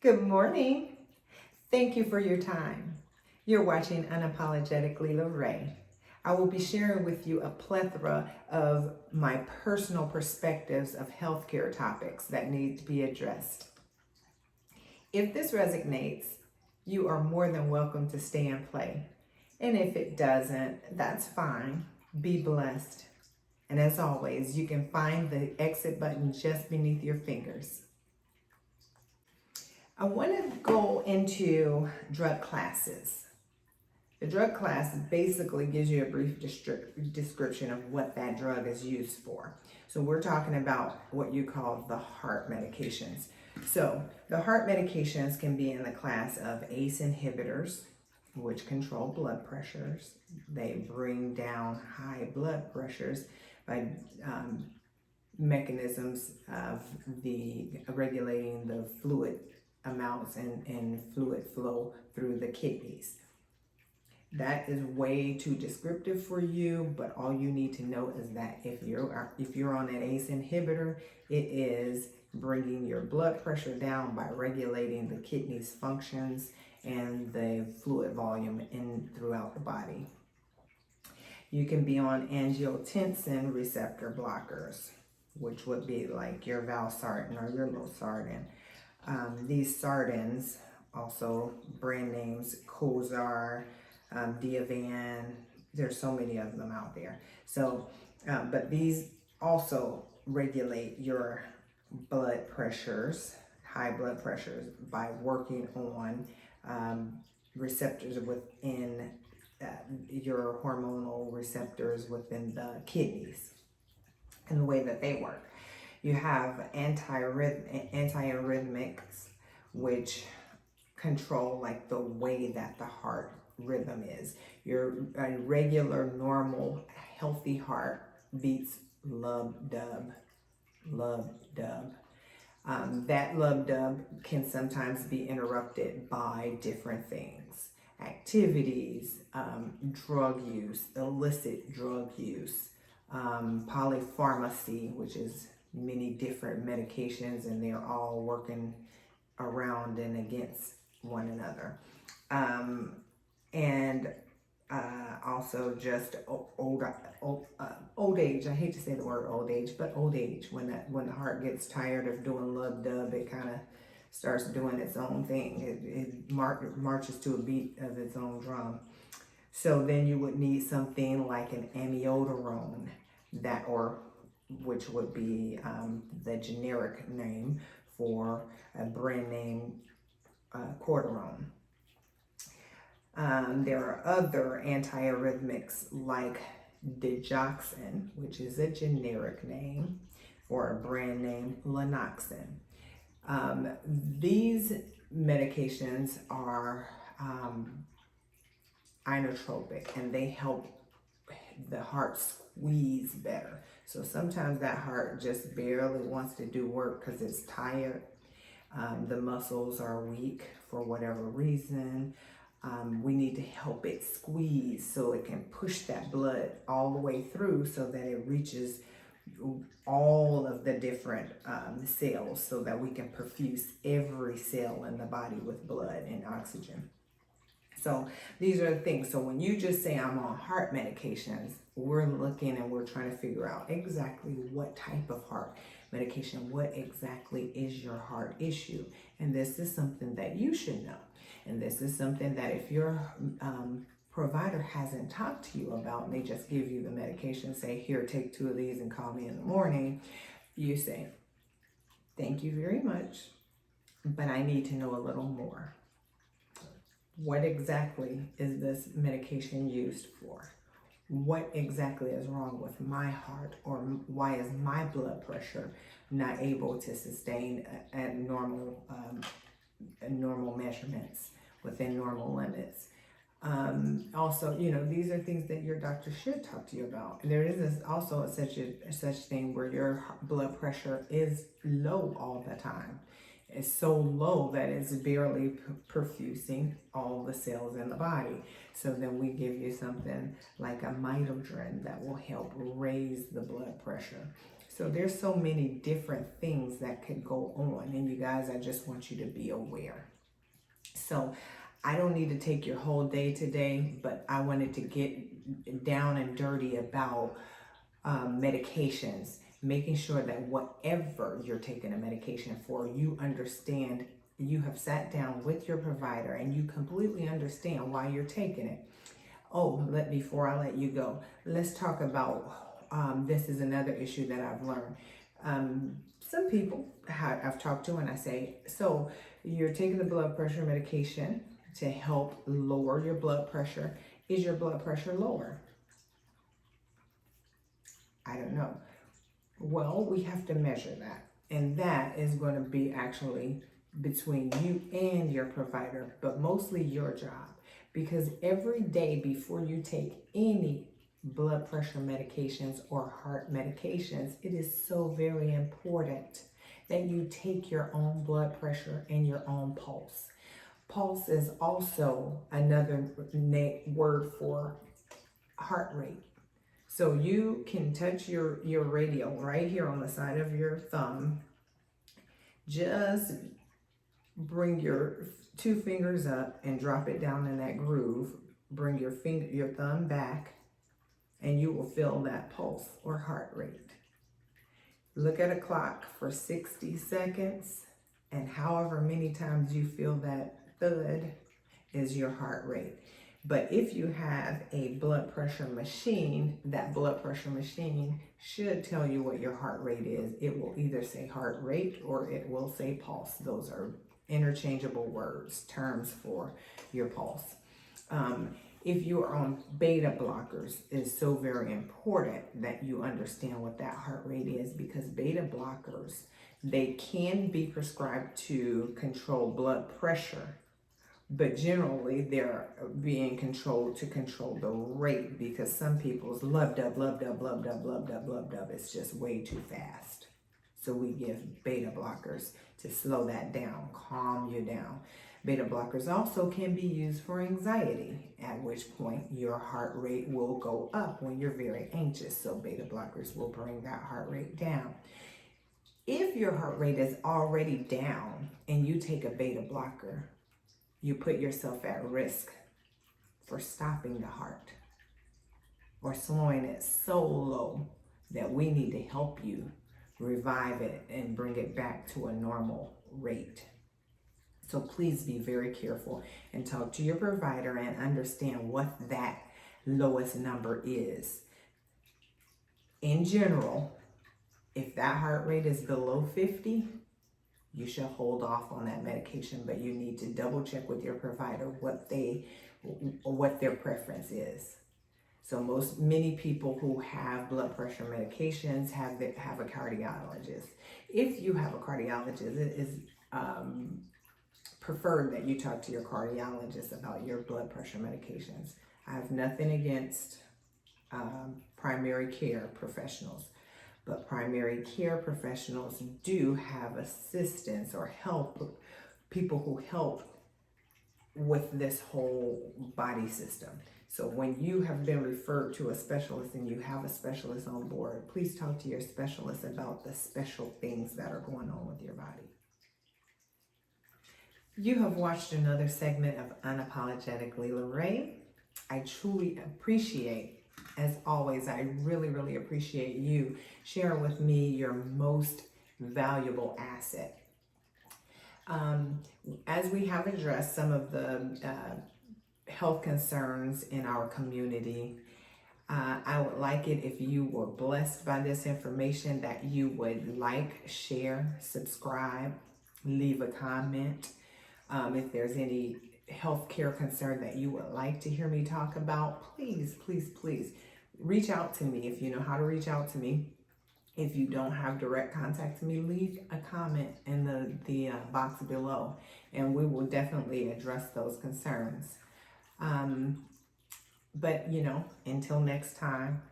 Good morning. Thank you for your time. You're watching Unapologetically Lorraine. I will be sharing with you a plethora of my personal perspectives of healthcare topics that need to be addressed. If this resonates, you are more than welcome to stay and play. And if it doesn't, that's fine. Be blessed. And as always, you can find the exit button just beneath your fingers. I want to go into drug classes. The drug class basically gives you a brief description of what that drug is used for. So we're talking about what you call the heart medications. So the heart medications can be in the class of ACE inhibitors, which control blood pressures. They bring down high blood pressures by mechanisms of regulating the fluid amounts and fluid flow through the kidneys. That is way too descriptive for you, but all you need to know is that if you're on an ACE inhibitor, it is bringing your blood pressure down by regulating the kidneys' functions and the fluid volume in throughout the body. You can be on angiotensin receptor blockers, which would be like your valsartan or your losartan. These sartans, also brand names, Cozar, Diovan, there's so many of them out there. So, but these also regulate your blood pressures, high blood pressures, by working on receptors within your hormonal receptors within the kidneys and the way that they work. You have antiarrhythmics, which control like the way that the heart rhythm is. Your regular, normal, healthy heart beats lub-dub, lub-dub. That lub-dub can sometimes be interrupted by different things. Activities, drug use, illicit drug use, polypharmacy, which is many different medications, and they're all working around and against one another. Also just old age. I hate to say the word old age, but old age. When the heart gets tired of doing lub-dub, it kind of starts doing its own thing. It marches to a beat of its own drum. So then you would need something like an amiodarone, which would be the generic name for a brand name cortisone. There are other antiarrhythmics like Digoxin, which is a generic name for a brand name Lanoxin. These medications are inotropic, and they help the heart squeeze better. So sometimes that heart just barely wants to do work because it's tired. The muscles are weak for whatever reason. We need to help it squeeze so it can push that blood all the way through so that it reaches all of the different cells, so that we can perfuse every cell in the body with blood and oxygen. So these are the things. So when you just say I'm on heart medications, we're looking and we're trying to figure out exactly what type of heart medication, what exactly is your heart issue. And this is something that you should know. And this is something that if your provider hasn't talked to you about, and they just give you the medication, say, here, take 2 of these and call me in the morning, you say, thank you very much, but I need to know a little more. What exactly is this medication used for? What exactly is wrong with my heart, or why is my blood pressure not able to sustain at normal measurements within normal limits? Also, these are things that your doctor should talk to you about. There is also such thing where your blood pressure is low all the time. It's so low that it's barely perfusing all the cells in the body. So then we give you something like a midodrine that will help raise the blood pressure. So there's so many different things that could go on, and you guys, I just want you to be aware. So I don't need to take your whole day today, but I wanted to get down and dirty about medications, making sure that whatever you're taking a medication for, you understand, you have sat down with your provider and you completely understand why you're taking it. Oh, before I let you go, let's talk about this is another issue that I've learned. Some people I've talked to, and I say, so you're taking the blood pressure medication to help lower your blood pressure. Is your blood pressure lower? I don't know. Well, we have to measure that. And that is going to be actually between you and your provider, but mostly your job. Because every day before you take any blood pressure medications or heart medications, it is so very important that you take your own blood pressure and your own pulse. Pulse is also another word for heart rate. So you can touch your radio right here on the side of your thumb. Just bring your 2 fingers up and drop it down in that groove. Bring your thumb back, and you will feel that pulse or heart rate. Look at a clock for 60 seconds, and however many times you feel that thud is your heart rate. But if you have a blood pressure machine, that blood pressure machine should tell you what your heart rate is. It will either say heart rate or it will say pulse. Those are interchangeable words, terms for your pulse. If you are on beta blockers, it's so very important that you understand what that heart rate is, because beta blockers, they can be prescribed to control blood pressure, but generally they're being controlled to control the rate, because some people's love dub, it's just way too fast. So we give beta blockers to slow that down, calm you down. Beta blockers also can be used for anxiety, at which point your heart rate will go up when you're very anxious. So beta blockers will bring that heart rate down. If your heart rate is already down and you take a beta blocker, you put yourself at risk for stopping the heart or slowing it so low that we need to help you revive it and bring it back to a normal rate. So please be very careful and talk to your provider and understand what that lowest number is. In general, if that heart rate is below 50, you should hold off on that medication, but you need to double check with your provider what their preference is. So many people who have blood pressure medications have a cardiologist. If you have a cardiologist, it is preferred that you talk to your cardiologist about your blood pressure medications. I have nothing against primary care professionals, but primary care professionals do have assistance or help, people who help with this whole body system. So when you have been referred to a specialist and you have a specialist on board, please talk to your specialist about the special things that are going on with your body. You have watched another segment of Unapologetically Lorraine. I truly appreciate, as always, I really, really appreciate you sharing with me your most valuable asset. As we have addressed some of the health concerns in our community, I would like it if you were blessed by this information that you would like, share, subscribe, leave a comment. If there's any healthcare concern that you would like to hear me talk about, please, please, please reach out to me if you know how to reach out to me. If you don't have direct contact to me, leave a comment in the box below, and we will definitely address those concerns. But until next time,